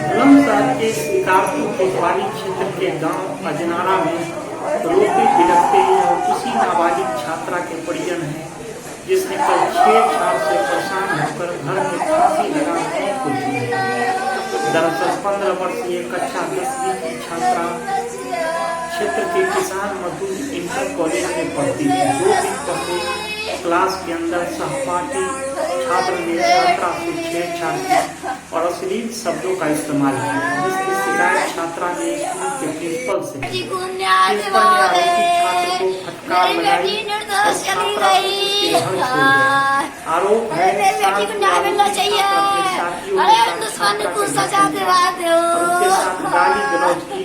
बुलंदशहर के शिकारपुर कोतवाली क्षेत्र के गांव अजनारा में रोते बिलखते उसी नाबालिग छात्रा के परिजन हैं जिसने कल छेड़छाड़ से परेशान होकर घर में फांसी लगाने को दी। दरअसल 15 वर्षीय कक्षा 10वीं की छात्रा क्षेत्र के किसान मजदूर इंटर कॉलेज में पढ़ती थी। 2 दिन पहले क्लास के अंदर सहपाठी छात्र ने छात्रा से छेड़छाड़ की और अश्लील शब्दों का इस्तेमाल किया, जिसकी शिकायत छात्रा ने स्कूल के प्रिंसिपल से की। छात्र को फटकार लगाई और छात्रा उसके घर छोड़ गया। आरोप है गाली गलौज की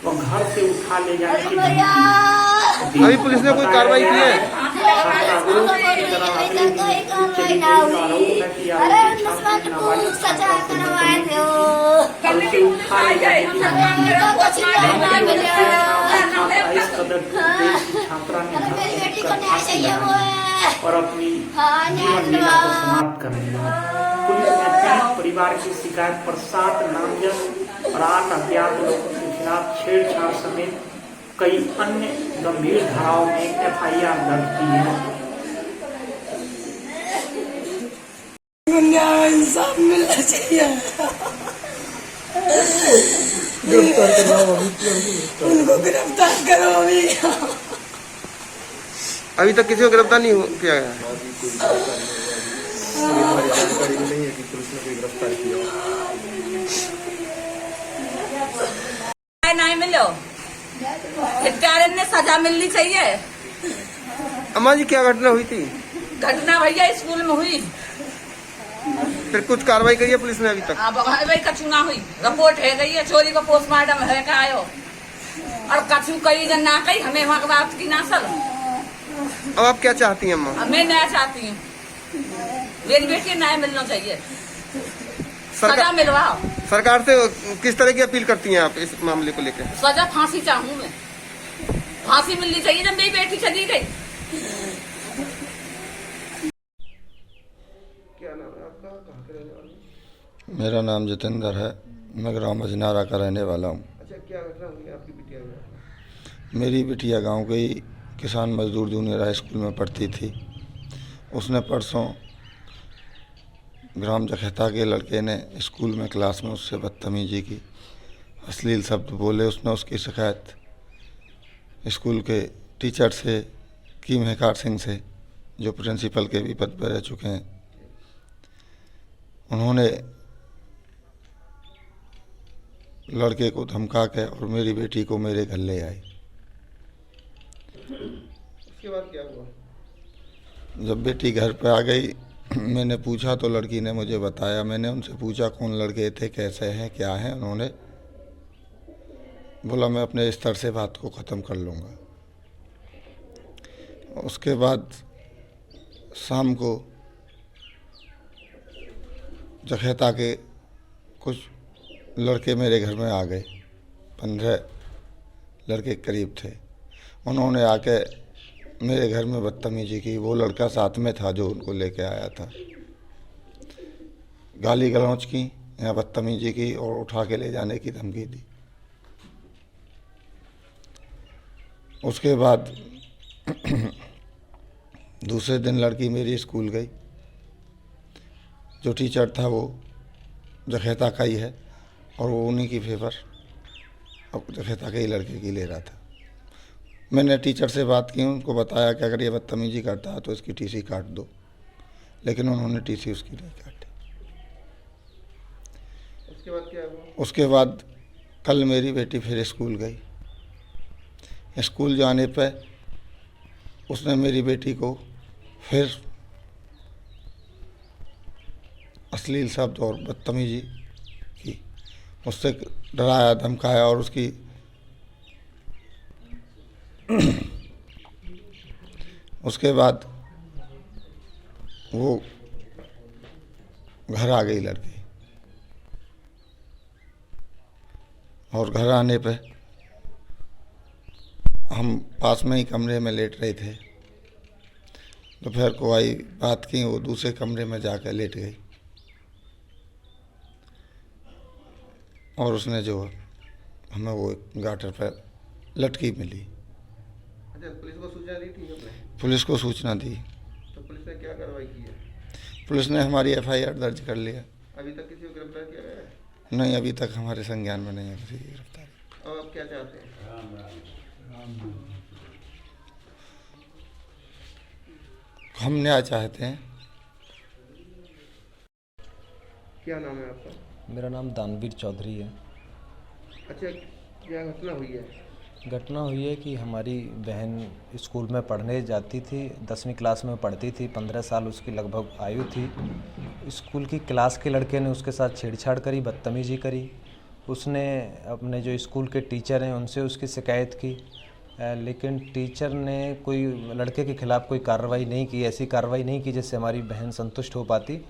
और घर से उठा ले जाने की धमकी। अभी पुलिस ने कोई कार्रवाई की है? और अपनी जीवन लीला को समाप्त कर दिया। पुलिस ने पीड़ित परिवार की शिकायत पर 7 नामजद और 8 अज्ञात लोगों के खिलाफ छेड़छाड़ समेत कई अन्य गंभीर धाराओं में FIR दर्ज की है। इंसाफ मिलना चाहिए। उनको गिरफ्तार करो। अभी तक किसी को गिरफ्तार नहीं किया गया। जानकारी नहीं है कि पुलिस ने कोई गिरफ्तार किया। नहीं मिलो, ने सजा मिलनी चाहिए। अम्मा जी क्या घटना हुई थी? घटना भैया स्कूल में हुई। फिर कुछ कार्रवाई करी है पुलिस ने अभी तक? भाई कछु ना हुई, रिपोर्ट है गई है, चोरी का पोस्टमार्टम है का आयो और कछु कई जन ना कही हमें वहाँ बात की ना सर। अब आप क्या चाहती हैं अम्मा? मैं न्याय चाहती हूँ, मेरी बेटी न्याय मिलना चाहिए, सजा मिलवाओ। सरकार से किस तरह की अपील करती हैं आप इस मामले को लेकर? सजा फांसी चाहूँ मैं, फांसी मिलनी चाहिए जब मेरी बेटी चली गई। क्या नाम है आपका, कहाँ के रहने वाले? मेरा नाम जितेंद्र है, मैं ग्राम अजनारा का रहने वाला हूँ। अच्छा, क्या घटना हुई आपकी बिटिया? मेरी बिटिया गांव के ही किसान मजदूर जूनियर हाई स्कूल में पढ़ती थी। उसने परसों ग्राम जखेता के लड़के ने स्कूल में क्लास में उससे बदतमीजी की, अश्लील शब्द बोले। उसने उसकी शिकायत स्कूल के टीचर से की, महकार सिंह से, जो प्रिंसिपल के भी पद पर रह चुके हैं। उन्होंने लड़के को धमका के और मेरी बेटी को मेरे घर ले आई। उसके बाद क्या हुआ? जब बेटी घर पे आ गई, मैंने पूछा तो लड़की ने मुझे बताया। मैंने उनसे पूछा कौन लड़के थे, कैसे हैं, क्या हैं। उन्होंने बोला मैं अपने स्तर से बात को ख़त्म कर लूँगा। उसके बाद शाम को जखेता के कुछ लड़के मेरे घर में आ गए, 15 लड़के करीब थे। उन्होंने आके मेरे घर में बदतमीजी की। वो लड़का साथ में था जो उनको लेके आया था। गाली गलौज की या बदतमीजी की और उठा के ले जाने की धमकी दी। उसके बाद दूसरे दिन लड़की मेरी स्कूल गई। जो टीचर था वो जखेता का ही है और वो उन्हीं की फेवर अब जखेता के ही लड़के की ले रहा था। मैंने टीचर से बात की, उनको बताया कि अगर ये बदतमीजी करता है तो इसकी टीसी काट दो, लेकिन उन्होंने टीसी उसकी नहीं काटी। उसके बाद क्या हुआ? उसके बाद कल मेरी बेटी फिर स्कूल गई। स्कूल जाने पे उसने मेरी बेटी को फिर अश्लील शब्द और बदतमीजी की, उससे डराया धमकाया और उसकी उसके बाद वो घर आ गई लड़की। और घर आने पे हम पास में ही कमरे में लेट रहे थे। दोपहर को आई, बात की, वो दूसरे कमरे में जाकर लेट गई। और उसने जो हमें वो गाटर पर लटकी मिली। अच्छा, पुलिस को सूचना दी थी आपने? पुलिस को सूचना दी। तो पुलिस ने क्या कार्रवाई की है? पुलिस ने हमारी FIR दर्ज कर लिया। अभी तक किसी को गिरफ्तार किया गया है? नहीं, अभी तक हमारे संज्ञान में नहीं है किसी की गिरफ्तारी। अब आप क्या चाहते हैं? हम न्याय चाहते हैं। क्या नाम है आपका? मेरा नाम दानवीर चौधरी है। अच्छा, क्या घटना हुई है? घटना हुई है कि हमारी बहन स्कूल में पढ़ने जाती थी, 10वीं क्लास में पढ़ती थी, 15 साल उसकी लगभग आयु थी। स्कूल की क्लास के लड़के ने उसके साथ छेड़छाड़ करी, बदतमीज़ी करी। उसने अपने जो स्कूल के टीचर हैं उनसे उसकी शिकायत की, लेकिन टीचर ने कोई लड़के के ख़िलाफ़ कोई कार्रवाई नहीं की, ऐसी कार्रवाई नहीं की जिससे हमारी बहन संतुष्ट हो पाती।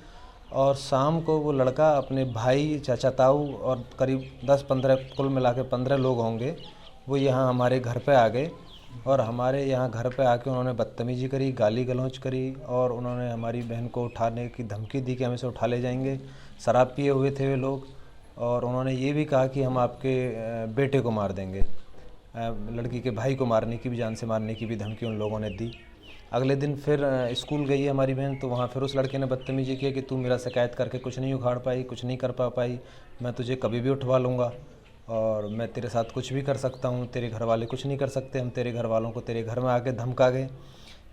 और शाम को वो लड़का अपने भाई, चाचा ताऊ और करीब 10-15, कुल मिला के 15 लोग होंगे, वो यहाँ हमारे घर पे आ गए और हमारे यहाँ घर पे आके उन्होंने बदतमीज़ी करी, गाली गलौज करी और उन्होंने हमारी बहन को उठाने की धमकी दी कि हम इसे उठा ले जाएंगे। शराब पिए हुए थे वे लोग और उन्होंने ये भी कहा कि हम आपके बेटे को मार देंगे। लड़की के भाई को मारने की भी, जान से मारने की भी धमकी उन लोगों ने दी। अगले दिन फिर स्कूल गई है हमारी बहन, तो वहाँ फिर उस लड़के ने बदतमीज़ी किया कि तू मेरा शिकायत करके कुछ नहीं उखाड़ पाई, कुछ नहीं कर पाई, मैं तुझे कभी भी उठवा लूँगा और मैं तेरे साथ कुछ भी कर सकता हूँ, तेरे घर वाले कुछ नहीं कर सकते। हम तेरे घर वालों को तेरे घर में आके धमका गए।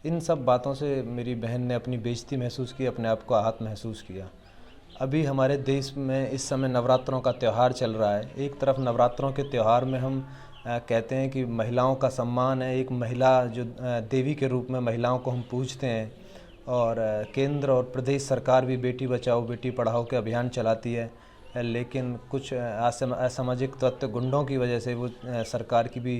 इन सब बातों से मेरी बहन ने अपनी बेइज्जती महसूस की, अपने आप को आहत महसूस किया। अभी हमारे देश में इस समय नवरात्रों का त्यौहार चल रहा है। एक तरफ नवरात्रों के त्यौहार में हम कहते हैं कि महिलाओं का सम्मान है, एक महिला जो देवी के रूप में महिलाओं को हम पूजते हैं और केंद्र और प्रदेश सरकार भी बेटी बचाओ बेटी पढ़ाओ के अभियान चलाती है, लेकिन कुछ असामाजिक तत्व गुंडों की वजह से वो सरकार की भी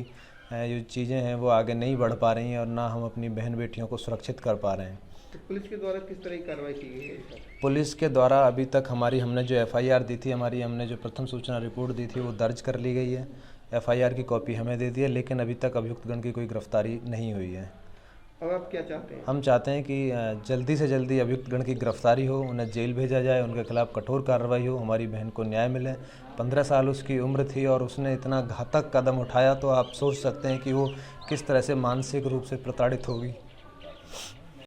जो चीज़ें हैं वो आगे नहीं बढ़ पा रही हैं और ना हम अपनी बहन बेटियों को सुरक्षित कर पा रहे हैं। तो पुलिस के द्वारा किस तरह की कार्रवाई की गई है? पुलिस के द्वारा अभी तक हमने जो FIR दी थी, हमने जो प्रथम सूचना रिपोर्ट दी थी वो दर्ज कर ली गई है। FIR की कॉपी हमें दे दी है, लेकिन अभी तक अभियुक्तगण की कोई गिरफ्तारी नहीं हुई है। अब आप क्या चाहते हैं? हम चाहते हैं कि जल्दी से जल्दी अभियुक्तगण की गिरफ्तारी हो, उन्हें जेल भेजा जाए, उनके खिलाफ़ कठोर कार्रवाई हो, हमारी बहन को न्याय मिले। 15 साल उसकी उम्र थी और उसने इतना घातक कदम उठाया, तो आप सोच सकते हैं कि वो किस तरह से मानसिक रूप से प्रताड़ित होगी।